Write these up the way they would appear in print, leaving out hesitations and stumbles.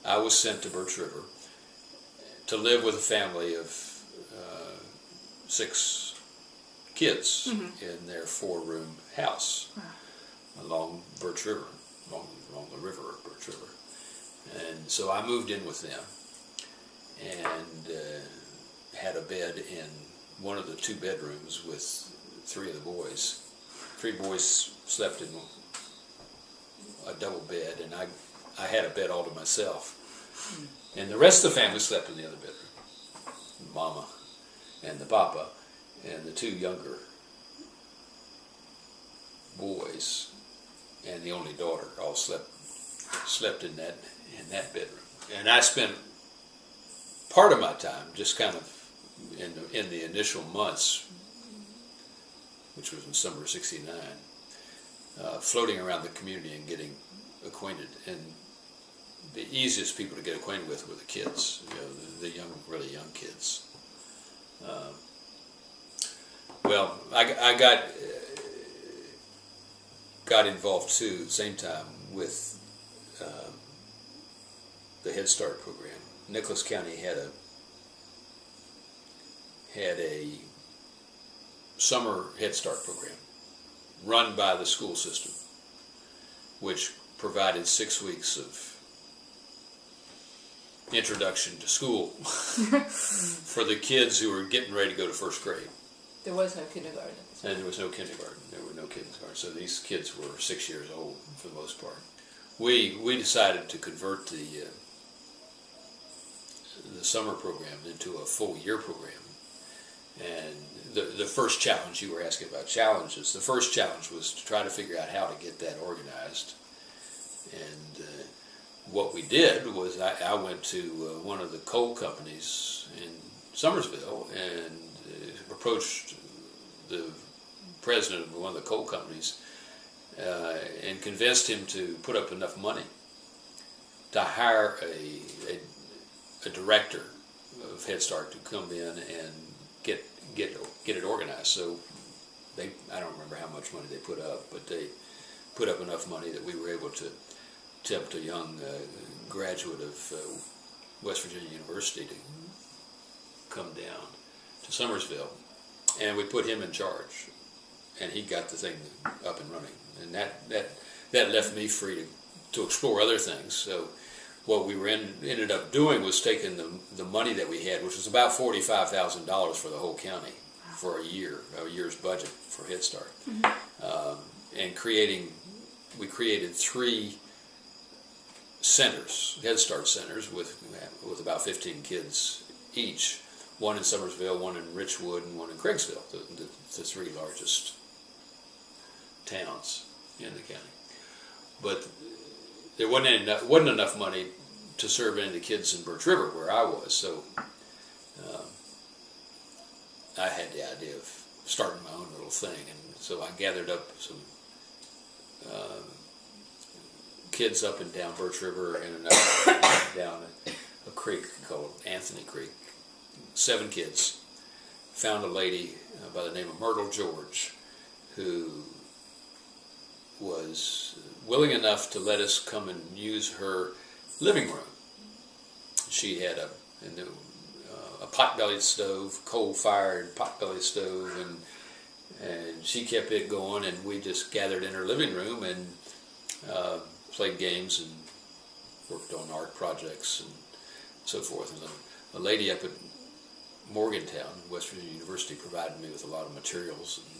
I was sent to Birch River to live with a family of 6 kids in their 4-room house along Birch River, along the river of Birch River. And so I moved in with them and had a bed in one of the 2 bedrooms with 3 of the boys. 3 boys slept in a double bed, and I had a bed all to myself. And the rest of the family slept in the other bedroom. Mama and the papa and the 2 younger boys and the only daughter all slept in that bedroom. And I spent part of my time just kind of in the initial months, which was in summer of '69, floating around the community and getting acquainted. And the easiest people to get acquainted with were the kids, the young, really young kids. Well, I got involved too at the same time with the Head Start program. Nicholas County had a summer Head Start program run by the school system, which provided 6 weeks of introduction to school for the kids who were getting ready to go to 1st grade. There was no kindergarten. And there was no kindergarten. There were no kindergarten. So these kids were 6 years old for the most part. We decided to convert the summer program into a full year program. And the first challenge, you were asking about challenges, the first challenge was to try to figure out how to get that organized. And what we did was I went to one of the coal companies in Summersville and approached the president of one of the coal companies and convinced him to put up enough money to hire a director of Head Start to come in and get it organized. So I don't remember how much money they put up, but they put up enough money that we were able to tempt a young graduate of West Virginia University to come down to Summersville, and we put him in charge, and he got the thing up and running, and that left me free to explore other things. So what we ended up doing was taking the money that we had, which was about $45,000 for the whole county for a year's budget for Head Start, and we created 3 centers, Head Start centers, with about 15 kids each. One in Summersville, one in Richwood, and one in Craigsville, the 3 largest towns in the county. But there wasn't enough money to serve any of the kids in Birch River where I was, so I had the idea of starting my own little thing, and so I gathered up some kids up and down Birch River and another down a creek called Anthony Creek. 7 kids. Found a lady by the name of Myrtle George who was willing enough to let us come and use her living room. She had a pot-bellied stove, coal-fired pot-bellied stove, and she kept it going, and we just gathered in her living room and played games and worked on art projects and so forth. And a lady up at Morgantown, West Virginia University, provided me with a lot of materials and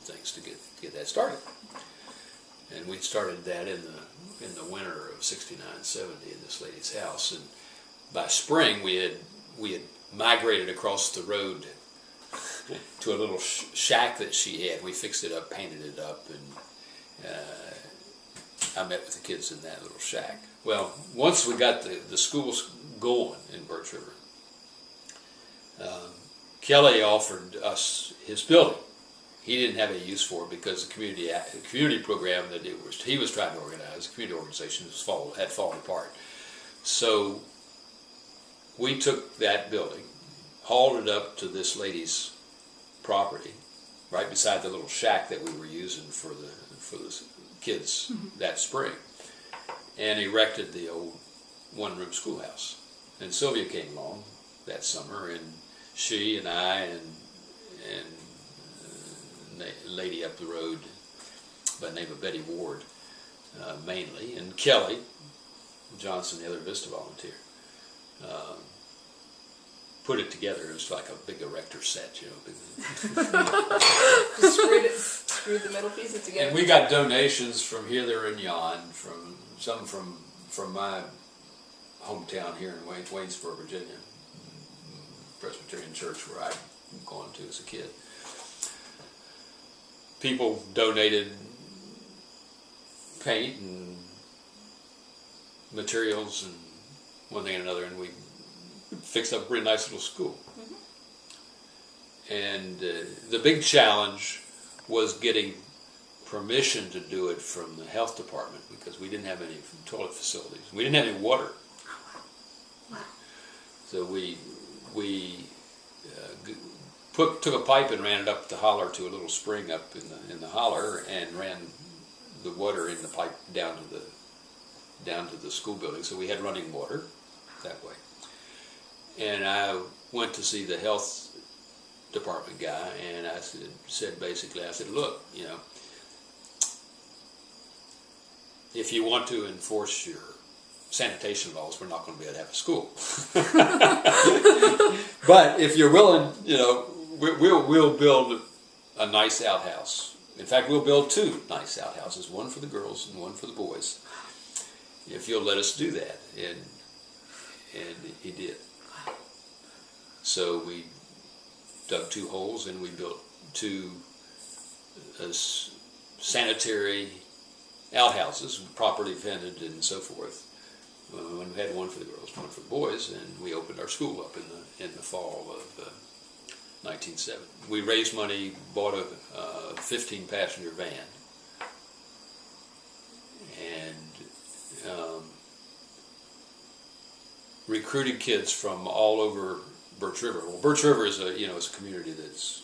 things to get that started. And we started that in the winter of '69-'70 in this lady's house. And by spring, we had migrated across the road to a little shack that she had. We fixed it up, painted it up, and I met with the kids in that little shack. Well, once we got the schools going in Birch River, Kelly offered us his building. He didn't have any use for it because the community program that he was trying to organize, the community organization, had fallen apart. So we took that building, hauled it up to this lady's property, right beside the little shack that we were using for the kids that spring, and erected the old one-room schoolhouse. And Sylvia came along that summer, and she and I and a lady up the road by the name of Betty Ward, mainly, and Kelly Johnson, the other VISTA volunteer, put it together. It was like a big erector set, you know. Just screwed the middle pieces together. And we got donations from here, there, and yon, some from my hometown here in Waynesboro, Virginia, Presbyterian Church where I'd gone to as a kid. People donated paint and materials and one thing and another, and we fixed up a really nice little school. Mm-hmm. And the big challenge was getting permission to do it from the health department, because we didn't have any toilet facilities. We didn't have any water. Wow. So we took a pipe and ran it up the holler to a little spring up in the holler, and ran the water in the pipe down to the school building. So we had running water that way. And I went to see the health department guy, and I said basically, look, you know, if you want to enforce your sanitation laws, we're not going to be able to have a school. But if you're willing, you know, we'll build a nice outhouse. In fact, we'll build 2 nice outhouses, one for the girls and one for the boys, if you'll let us do that. And he did. So we dug 2 holes, and we built 2 sanitary outhouses, properly vented and so forth. We had one for the girls, one for the boys, and we opened our school up in the fall of 1970. We raised money, bought a 15-passenger van, and recruited kids from all over Birch River. Well, Birch River is a community that's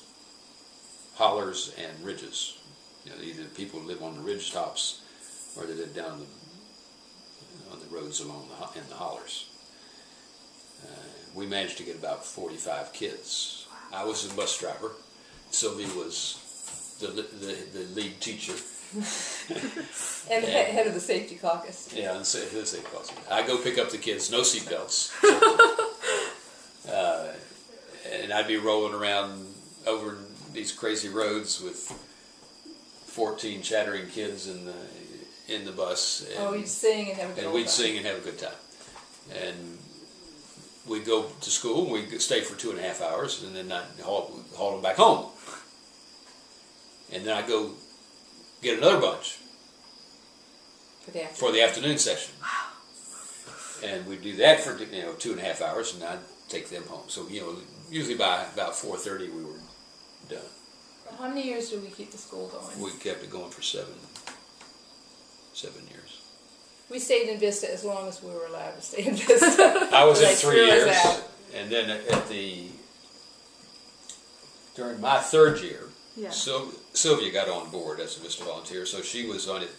hollers and ridges. You know, either people live on the ridge tops or they live down on the roads along in the hollers. We managed to get about 45 kids. I was the bus driver. Sylvia was the lead teacher. And head of the safety caucus. Yeah, the safety caucus. I go pick up the kids, no seatbelts. And I'd be rolling around over these crazy roads with 14 chattering kids in the bus. And, you'd sing and have a good time. And we'd sing and have a good time. And we'd go to school, and we'd stay for 2.5 hours, and then I'd haul them back home. And then I'd go get another bunch for the afternoon session. Wow. And we'd do that for 2.5 hours, and I'd take them home. So, usually by about 4:30 we were done. How many years did we keep the school going? We kept it going for 7 years. We stayed in VISTA as long as we were allowed to stay in VISTA. I was in 3 years, and then during my 3rd year, yeah. Sylvia got on board as a VISTA volunteer, so she was on it.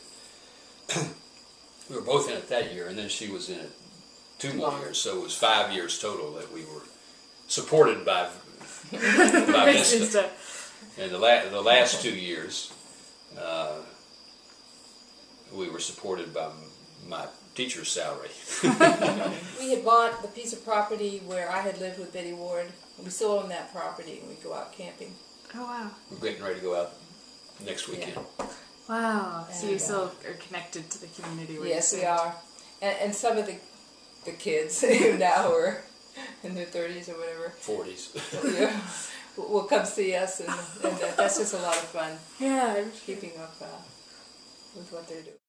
We were both in it that year, and then she was in it 2 more years, so it was 5 years total that we were supported by VISTA. And the last 2 years, we were supported by my teacher's salary. We had bought the piece of property where I had lived with Betty Ward. We still own that property, and we go out camping. Oh, wow. We're getting ready to go out next weekend. Yeah. Wow. So you still are connected to the community where yes, you we are. And some of the kids who now are in their 30s or whatever. 40s. Yeah, will come see us, and that's just a lot of fun. Yeah. Keeping up with what they're doing.